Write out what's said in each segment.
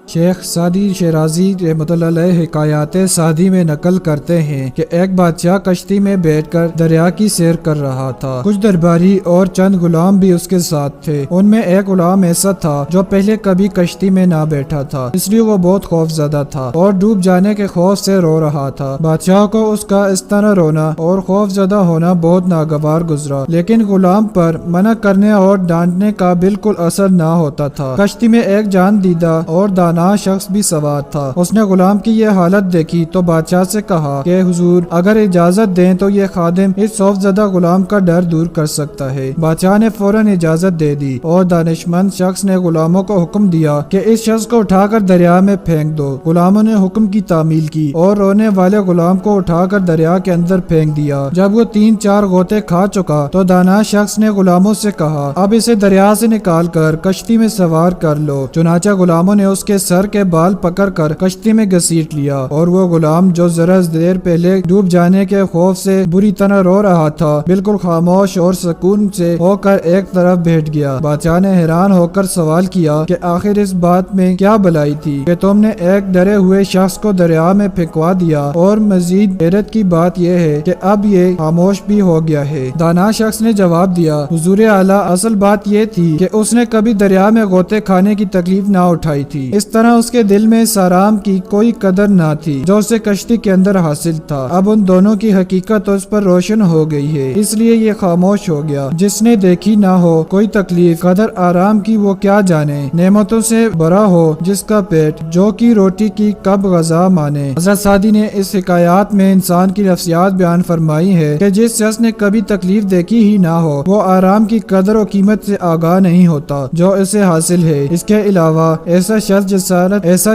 شیخ Saadi Shirazi رحمۃ اللہ علیہ حکایات Saadi میں نقل کرتے ہیں کہ ایک بادشاہ کشتی میں بیٹھ کر دریا کی سیر کر رہا تھا۔ کچھ درباری اور چند غلام بھی اس کے ساتھ تھے۔ ان میں ایک غلام ایسا تھا جو پہلے کبھی کشتی میں نہ بیٹھا تھا، اس لیے وہ بہت خوف زدہ تھا اور ڈوب جانے کے خوف سے رو رہا تھا۔ بادشاہ کو اس کا اس طرح رونا اور خوف زدہ ہونا بہت ناگوار گزرا، لیکن غلام پر منع کرنے اور ڈانٹنے کا بالکل اثر نہ ہوتا تھا۔ کشتی میں ایک جان دیدہ اور دانا شخص بھی سوار تھا۔ اس نے غلام کی یہ حالت دیکھی تو بادشاہ سے کہا کہ حضور اگر اجازت دیں تو یہ خادم اس خوف زدہ غلام کا ڈر دور کر سکتا ہے۔ بادشاہ نے فوراً اجازت دے دی اور دانشمند شخص نے غلاموں کو حکم دیا کہ اس شخص کو اٹھا کر دریا میں پھینک دو۔ غلاموں نے حکم کی تعمیل کی اور رونے والے غلام کو اٹھا کر دریا کے اندر پھینک دیا۔ جب وہ 3-4 غوطے کھا چکا تو دانا شخص نے غلاموں سے کہا اب اسے دریا سے نکال کر کشتی میں سوار کر لو۔ چنانچہ غلاموں نے اس کے سر کے بال پکڑ کر کشتی میں گھسیٹ لیا اور وہ غلام جو ذرا دیر پہلے ڈوب جانے کے خوف سے بری طرح رو رہا تھا بالکل خاموش اور سکون سے ہو کر ایک طرف بیٹھ گیا۔ بادشاہ نے حیران ہو کر سوال کیا کہ آخر اس بات میں کیا بھلائی تھی کہ تم نے ایک ڈرے ہوئے شخص کو دریا میں پھینکوا دیا، اور مزید حیرت کی بات یہ ہے کہ اب یہ خاموش بھی ہو گیا ہے۔ دانا شخص نے جواب دیا حضور اعلیٰ اصل بات یہ تھی کہ اس نے کبھی دریا میں غوطے کھانے کی تکلیف نہ اٹھائی تھی، اس طرح اس کے دل میں اس آرام کی کوئی قدر نہ تھی جو اسے کشتی کے اندر حاصل تھا۔ اب ان دونوں کی حقیقت اس پر روشن ہو گئی ہے، اس لیے یہ خاموش ہو گیا۔ جس نے دیکھی نہ ہو کوئی تکلیف قدر آرام کی وہ کیا جانے، نعمتوں سے بھرا ہو جس کا پیٹ، جو کی روٹی کی کب غذا مانے۔ حضرت سعدی نے اس حکایات میں انسان کی نفسیات بیان فرمائی ہے کہ جس شخص نے کبھی تکلیف دیکھی ہی نہ ہو وہ آرام کی قدر و قیمت سے آگاہ نہیں ہوتا جو اسے حاصل ہے۔ اس کے علاوہ ایسا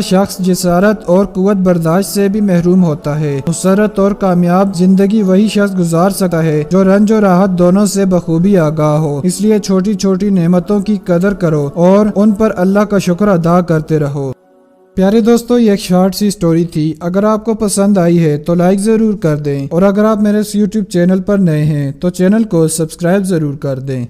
شخص جسارت اور قوت برداشت سے بھی محروم ہوتا ہے۔ مسرت اور کامیاب زندگی وہی شخص گزار سکتا ہے جو رنج و راحت دونوں سے بخوبی آگاہ ہو۔ اس لیے چھوٹی چھوٹی نعمتوں کی قدر کرو اور ان پر اللہ کا شکر ادا کرتے رہو۔ پیارے دوستو، یہ ایک شارٹ سی سٹوری تھی۔ اگر آپ کو پسند آئی ہے تو لائک ضرور کر دیں، اور اگر آپ میرے اس YouTube چینل پر نئے ہیں تو چینل کو سبسکرائب ضرور کر دیں۔